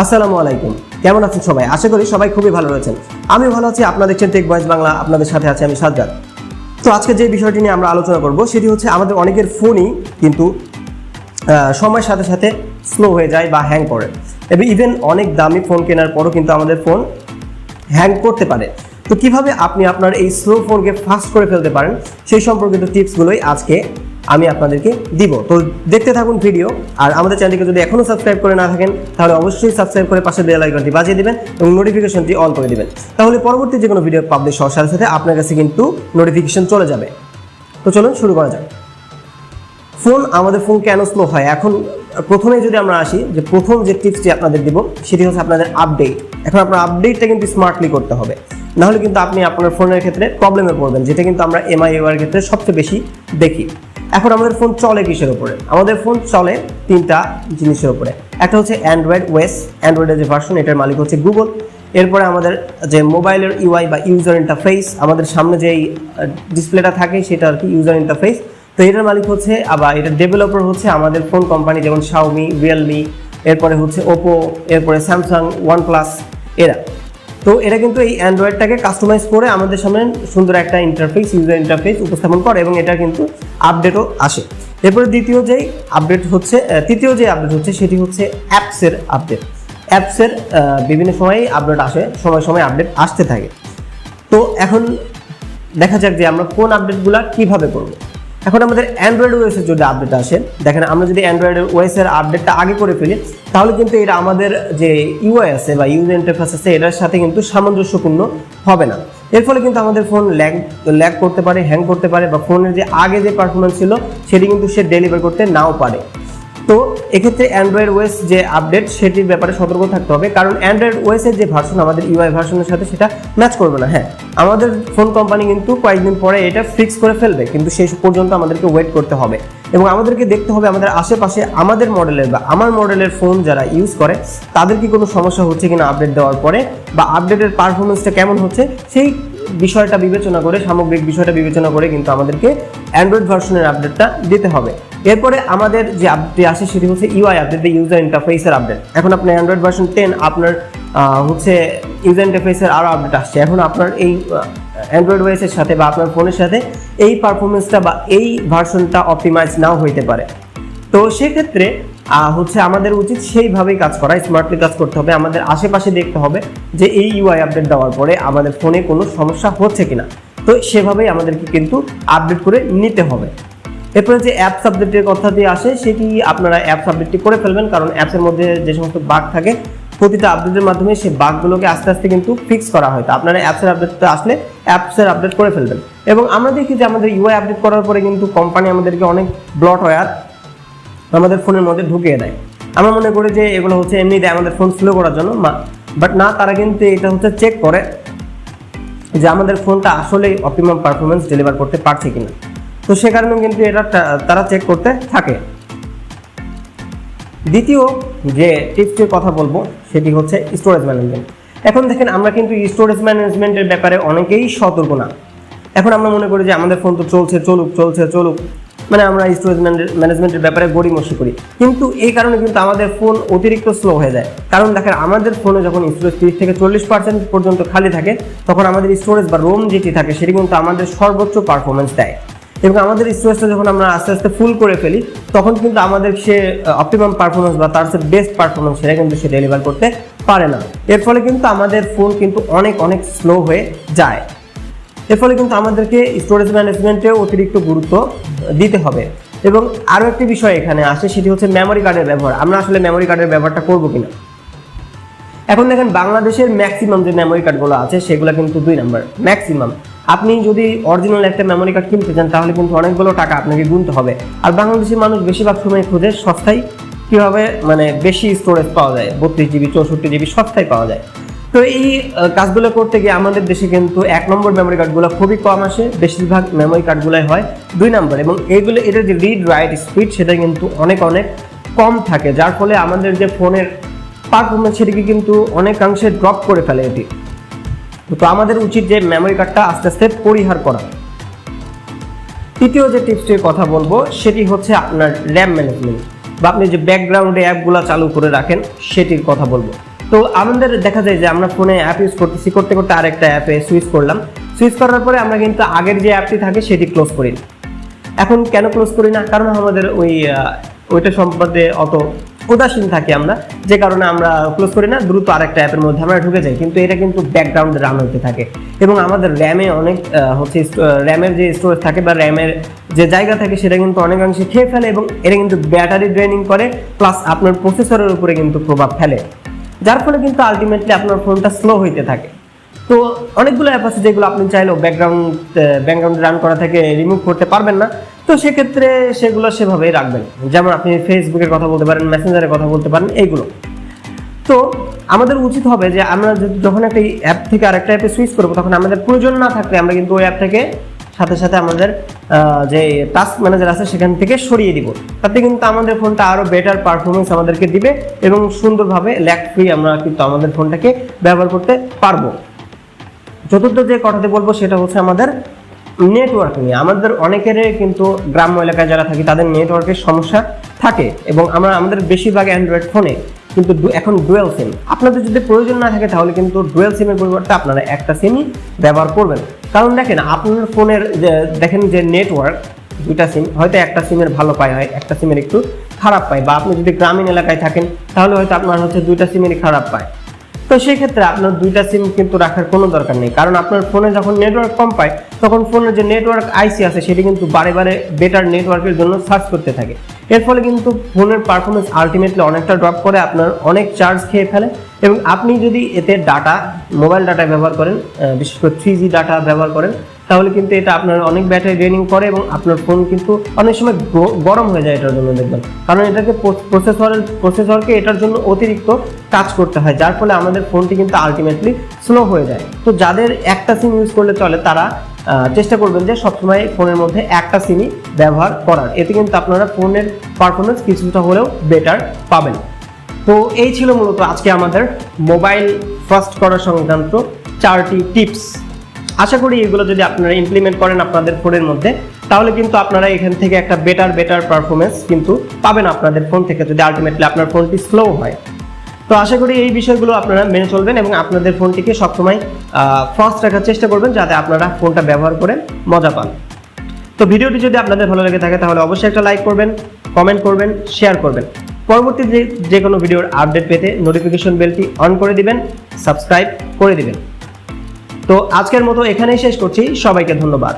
আসসালামু আলাইকুম, কেমন আছেন সবাই? আশা করি সবাই খুবই ভালো রয়েছেন। আমি ভালো আছি। আপনারা দেখছেন টেক ভয়েস বাংলা, আপনাদের সাথে আছে আমি সাজ্জাদ। তো আজকে যে বিষয়টি নিয়ে আমরা আলোচনা করব সেটি হচ্ছে আমাদের অনেকের ফোনই কিন্তু সময়ের সাথে সাথে স্লো হয়ে যায় বা হ্যাং করে, এবং ইভেন অনেক দামি ফোন কেনার পরও কিন্তু আমাদের ফোন হ্যাং করতে পারে। তো কিভাবে আপনি আপনার এই স্লো ফোনকে ফাস্ট করে ফেলতে পারেন সেই সম্পর্কিত টিপসগুলোই আজকে আমি আপনাদেরকে দিব। তো দেখতে থাকুন ভিডিও। আর আমাদের চ্যানেলকে যদি এখনও সাবস্ক্রাইব করে না থাকেন তাহলে অবশ্যই সাবস্ক্রাইব করে পাশে বেল আইকনটি বাজিয়ে দিবেন এবং নোটিফিকেশনটি অন করে দিবেন। তাহলে পরবর্তী যে কোনো ভিডিও পাবলিশ হওয়ার সাথে সাথে আপনার কাছে কিন্তু নোটিফিকেশন চলে যাবে। তো চলুন শুরু করা যাক। আমাদের ফোন কেন স্লো হয়? এখন প্রথমে যদি আমরা আসি, যে প্রথম যে টিপসটি আপনাদের দিব সেটি হচ্ছে আপনাদের আপডেট। এখন আপনার আপডেটটা কিন্তু স্মার্টলি করতে হবে, নাহলে কিন্তু আপনি আপনার ফোনের ক্ষেত্রে প্রবলেমে পড়বেন, যেটা কিন্তু আমরা MIUI এর ক্ষেত্রে সবচেয়ে বেশি দেখি। এখন আমাদের ফোন চলে কিসের উপরে? আমাদের ফোন চলে তিনটা জিনিসের উপরে। একটা হচ্ছে অ্যান্ড্রয়েড ওএস, অ্যান্ড্রয়েডের যে ভার্সন, এটার মালিক হচ্ছে গুগল। এরপরে আমাদের যে মোবাইলের ইউআই বা ইউজার ইন্টারফেস, আমাদের সামনে যেই ডিসপ্লেটা থাকে সেটা আর কি ইউজার ইন্টারফেস। তো এটার মালিক হচ্ছে আবার এটার ডেভেলপার হচ্ছে আমাদের ফোন কোম্পানি, যেমন শাওমি, রিয়েলমি, এরপরে হচ্ছে ওপো, এরপরে স্যামসাং, ওয়ানপ্লাস, এরা। তো এরা কিন্তু এই অ্যান্ড্রয়েডটাকে কাস্টমাইজ করে আমাদের সামনে সুন্দর একটা ইন্টারফেস, ইউজার ইন্টারফেস উপস্থাপন করে, এবং এটা কিন্তু আপডেটও আসে। এরপরে তৃতীয় যে আপডেট হচ্ছে সেটি হচ্ছে অ্যাপসের আপডেট। অ্যাপসের বিভিন্ন সময় আপডেট আসে, সময় সময় আপডেট আসতে থাকে। তো এখন দেখা যাক যে আমরা কোন আপডেটগুলো কিভাবে করব। এখন আমাদের অ্যান্ড্রয়েড ওএসের যদি আপডেট আসে, দেখেন আমরা যদি অ্যান্ড্রয়েড ওএসের আপডেটটা আগে করে ফেলি তাহলে কিন্তু এটা আমাদের যে ইউআই আছে বা ইউজার ইন্টারফেস আছে এটার সাথে কিন্তু সামঞ্জস্যপূর্ণ হবে না। এর ফলে কিন্তু আমাদের ফোন ল্যাগ করতে পারে, হ্যাং করতে পারে, বা ফোনের যে আগে যে পারফরমেন্স ছিল সেটি কিন্তু সে ডেলিভার করতে নাও পারে। তো এক্ষেত্রে অ্যান্ড্রয়েড ওএস যে আপডেট সেটির ব্যাপারে সতর্ক থাকতে হবে, কারণ অ্যান্ড্রয়েড ওএসের যে ভার্সন আমাদের ইউআই ভার্সনের সাথে সেটা ম্যাচ করবে না। হ্যাঁ, আমাদের ফোন কোম্পানি কিন্তু কয়েকদিন পরে এটা ফিক্স করে ফেলবে, কিন্তু সেই পর্যন্ত আমাদেরকে ওয়েট করতে হবে এবং আমাদেরকে দেখতে হবে আমাদের আশেপাশে আমাদের মডেলের বা আমার মডেলের ফোন যারা ইউজ করে তাদের কি কোনো সমস্যা হচ্ছে কিনা আপডেট দেওয়ার পরে, বা আপডেটের পারফরমেন্সটা কেমন হচ্ছে সেই বিষয়টা বিবেচনা করে, সামগ্রিক বিষয়টা বিবেচনা করে কিন্তু আমাদেরকে অ্যান্ড্রয়েড ভার্সনের আপডেটটা দিতে হবে। এরপরে আমাদের যে আপডেট আসে সেটি হচ্ছে ইউআই আপডেট, ইউজার ইন্টারফেসের আপডেট। এখন আপনার অ্যান্ড্রয়েড ভার্সন 10 আপনার হচ্ছে ইউজার ইন্টারফেসের আরও আপডেট আসছে। এখন আপনার এই অ্যান্ড্রয়েড ওএসের সাথে বা আপনার ফোনের সাথে এই পারফরমেন্সটা বা এই ভার্সনটা অপটিমাইজ নাও হইতে পারে। তো সেক্ষেত্রে হচ্ছে আমাদের উচিত সেইভাবেই কাজ করা, স্মার্টলি কাজ করতে হবে। আমাদের আশেপাশে দেখতে হবে যে এই ইউআই আপডেট দেওয়ার পরে আমাদের ফোনে কোনো সমস্যা হচ্ছে কিনা। তো সেভাবেই আমাদেরকে কিন্তু আপডেট করে নিতে হবে। এরপরে যে অ্যাপস আপডেটের কথা দিয়ে আসে, সেটি আপনারা অ্যাপস আপডেটটি করে ফেলবেন, কারণ অ্যাপসের মধ্যে যে সমস্ত বাগ থাকে প্রতিটা আপডেটের মাধ্যমে সেই বাগগুলোকে আস্তে আস্তে কিন্তু ফিক্স করা হয়। তো আপনারা অ্যাপসের আপডেটটা আসলে অ্যাপসের আপডেট করে ফেলবেন। এবং আমরা দেখি যে আমাদের ইউআই আপডেট করার পরে কিন্তু কোম্পানি আমাদেরকে অনেক ব্লটওয়্যার আমাদের ফোনের মধ্যে ঢুকিয়ে দেয়। আমরা মনে করি যে এগুলো হচ্ছে এমনি দেয় আমাদের ফোন স্লো করার জন্য, বাট না, তারা কিন্তু এটা হচ্ছে চেক করে যে আমাদের ফোনটা আসলে অপটিমাম পারফরমেন্স ডেলিভার করতে পারছে কিনা। তো সে কারণে কিন্তু এটা তারা চেক করতে থাকে। দ্বিতীয় যে টিপসটির কথা বলবো সেটি হচ্ছে স্টোরেজ ম্যানেজমেন্ট। এখন দেখেন আমরা কিন্তু স্টোরেজ ম্যানেজমেন্টের ব্যাপারে অনেকেই সতর্ক না। এখন আমরা মনে করি যে আমাদের ফোন তো চলুক, মানে আমরা স্টোরেজ ম্যানেজমেন্টের ব্যাপারে গড়িমসি করি, কিন্তু এই কারণে কিন্তু আমাদের ফোন অতিরিক্ত স্লো হয়ে যায়। কারণ দেখেন আমাদের ফোনে যখন স্টোরেজ 30 থেকে 40% পর্যন্ত খালি থাকে তখন আমাদের স্টোরেজ বা রোম যেটি থাকে সেটি কিন্তু আমাদের সর্বোচ্চ পারফরমেন্স দেয়, এবং আমাদের স্টোরেজটা যখন আমরা আস্তে আস্তে ফুল করে ফেলি তখন কিন্তু আমাদের সে অপটিমাম পারফরমেন্স বা তার যে বেস্ট পারফরমেন্স সেটা কিন্তু সে ডেলিভার করতে পারে না। এর ফলে কিন্তু আমাদের ফোন কিন্তু অনেক স্লো হয়ে যায়। এর ফলে কিন্তু আমাদেরকে স্টোরেজ ম্যানেজমেন্টে অতিরিক্ত গুরুত্ব দিতে হবে। এবং আরও একটি বিষয় এখানে আসে, সেটি হচ্ছে মেমোরি কার্ডের ব্যবহার। আমরা আসলে মেমোরি কার্ডের ব্যবহারটা করবো কিনা। এখন দেখেন বাংলাদেশের ম্যাক্সিমাম যে মেমোরি কার্ডগুলো আছে সেগুলো কিন্তু 2 নাম্বার ম্যাক্সিমাম। আপনি যদি অরিজিনাল একটা মেমোরি কার্ড কিনতে চান তাহলে কিন্তু অনেকগুলো টাকা আপনাকে গুনতে হবে। আর বাংলাদেশের মানুষ বেশিরভাগ সময় খোঁজে সস্তায় কীভাবে মানে বেশি স্টোরেজ পাওয়া যায়, 32 GB 64 GB সস্তায় পাওয়া যায়। তো এই কাজগুলো করতে গিয়ে আমাদের দেশে কিন্তু 1 নম্বর মেমোরি কার্ডগুলো খুবই কম আসে, বেশিরভাগ মেমোরি কার্ডগুলোই হয় 2 নম্বর, এবং এটার যে রিড রাইট স্পিড সেটা কিন্তু অনেক কম থাকে, যার ফলে আমাদের যে ফোনের পারফরমেন্স সেটিকে কিন্তু অনেকাংশে ড্রপ করে ফেলে এটি। তো আমাদের উচিত যে মেমোরি কার্ডটা আস্তে আস্তে পরিহার করা। তৃতীয় যে টিপসটির কথা বলবো সেটি হচ্ছে আপনার র্যাম ম্যানেজমেন্ট, বা আপনি যে ব্যাকগ্রাউন্ডে অ্যাপগুলো চালু করে রাখেন সেটির কথা বলবো। তো আমাদের দেখা যায় যে আমরা ফোনে অ্যাপ ইউজ করতেছি, করতে করতে আরেকটা অ্যাপে সুইচ করলাম, সুইচ করার পরে আমরা কিন্তু আগের যে অ্যাপটি থাকে সেটি ক্লোজ করি। এখন কেন ক্লোজ করি না? কারণ আমাদের ওইটা সম্পর্কে অত উদাসীন থাকি আমরা, যে কারণে আমরা ক্লোজ করি না, দ্রুত আরেকটা অ্যাপের মধ্যে আমরা ঢুকে যাই। কিন্তু এটা কিন্তু ব্যাকগ্রাউন্ডে রান হতে থাকে এবং আমাদের র্যামে অনেক র্যামের যে স্টোরেজ থাকে বা র্যামের যে জায়গা থাকে সেটা কিন্তু অনেকাংশে খেয়ে ফেলে এবং এটা কিন্তু ব্যাটারি ড্রেনিং করে, প্লাস আপনার প্রসেসরের উপরে কিন্তু প্রভাব ফেলে, যার ফলে কিন্তু আলটিমেটলি আপনার ফোনটা স্লো হইতে থাকে। তো অনেকগুলো অ্যাপ আছে যেগুলো আপনি চাইলেও ব্যাকগ্রাউন্ডে রান করা থেকে রিমুভ করতে পারবেন না। তো সেক্ষেত্রে সেগুলো সেভাবেই রাখবেন, যেমন আপনি ফেসবুকের কথা বলতে পারেন, মেসেঞ্জারের কথা বলতে পারেন, এইগুলো। তো আমাদের উচিত হবে যে আমরা যখন একটা অ্যাপ থেকে আরেকটা অ্যাপে সুইচ করবো তখন আমাদের প্রয়োজন না থাকলে আমরা কিন্তু ওই অ্যাপ থেকে সাথে সাথে আমাদের যে টাস্ক ম্যানেজার আছে সেখান থেকে সরিয়ে দিব। তাতে কিন্তু আমাদের ফোনটা আরো বেটার পারফরমেন্স আমাদেরকে দিবে এবং সুন্দরভাবে ল্যাগ ফ্রি আমরা কিন্তু আমাদের ফোনটাকে ব্যবহার করতে পারবো। চতুর্থ যে কথাটি বলবো সেটা হচ্ছে আমাদের নেটওয়ার্ক নিয়ে। আমাদের অনেকেরই কিন্তু গ্রাম্য এলাকায় যারা থাকি তাদের নেটওয়ার্কের সমস্যা থাকে এবং আমাদের বেশিরভাগ অ্যান্ড্রয়েড ফোনে কিন্তু এখন ডুয়েল সিম। আপনাদের যদি প্রয়োজন না থাকে তাহলে কিন্তু ডুয়েল সিমের পরিবর্তে আপনারা একটা সিমই ব্যবহার করবেন। কারণ দেখেন আপনার ফোনের দেখেন যে নেটওয়ার্ক, দুইটা সিম, হয়তো একটা সিমের ভালো পায়, হয় একটা সিমের একটু খারাপ পায়, বা আপনি যদি গ্রামীণ এলাকায় থাকেন তাহলে হয়তো আপনার দুইটা সিমেরই খারাপ পায়। তো সেই ক্ষেত্রে আপনার দুইটা সিম কিন্তু রাখার কোনো দরকার নেই, কারণ আপনার ফোনে যখন নেটওয়ার্ক কম পায় তখন ফোনের যে নেটওয়ার্ক আইসি আছে সেটি কিন্তু বারে বারে বেটার নেটওয়ার্কের জন্য সার্চ করতে থাকে। এর ফলে কিন্তু ফোনের পারফরমেন্স আলটিমেটলি অনেকটা ড্রপ করে, আপনার অনেক চার্জ খেয়ে ফেলে। এবং আপনি যদি এতে মোবাইল ডাটা ব্যবহার করেন, বিশেষ করে 3G ডাটা ব্যবহার করেন, তাহলে কিন্তু এটা আপনার অনেক ব্যাটারি ড্রেনিং করে এবং আপনার ফোন কিন্তু অনেক সময় গরম হয়ে যায় এটার জন্য, দেখবেন। কারণ এটাকে প্রসেসরকে এটার জন্য অতিরিক্ত কাজ করতে হয়, যার ফলে আমাদের ফোনটি কিন্তু আলটিমেটলি স্লো হয়ে যায়। তো যাদের একটা সিম ইউজ করলে চলে তারা চেষ্টা করবেন যে সবসময় ফোনের মধ্যে একটা সিমই ব্যবহার করার, এতে কিন্তু আপনারা ফোনের পারফরমেন্স কিছুটা হলেও বেটার পাবেন। তো এই ছিল মূলত আজকে আমাদের মোবাইল ফাস্ট করা সংক্রান্ত 4টি টিপস। আশা করি এগুলো যদি আপনারা ইমপ্লিমেন্ট করেন আপনাদের ফোনের মধ্যে, তাহলে কিন্তু আপনারা এখান থেকে একটা বেটার পারফরমেন্স কিন্তু পাবেন আপনাদের ফোন থেকে, যদি আলটিমেটলি আপনার ফোনটি স্লো হয়। তো আশা করি এই বিষয়গুলো আপনারা মেনে চলবেন এবং আপনাদের ফোনটিকে সবসময় ফাস্ট রাখার চেষ্টা করবেন, যাতে আপনারা ফোনটা ব্যবহার করে মজা পান। তো ভিডিওটি যদি আপনাদের ভালো লেগে থাকে তাহলে অবশ্যই একটা লাইক করবেন, কমেন্ট করবেন, শেয়ার করবেন। পরবর্তী যে কোনো ভিডিওর আপডেট পেতে নোটিফিকেশন বেলটি অন করে দিবেন, সাবস্ক্রাইব করে দিবেন। তো আজকের মতো এখানেই শেষ করছি, সবাইকে ধন্যবাদ।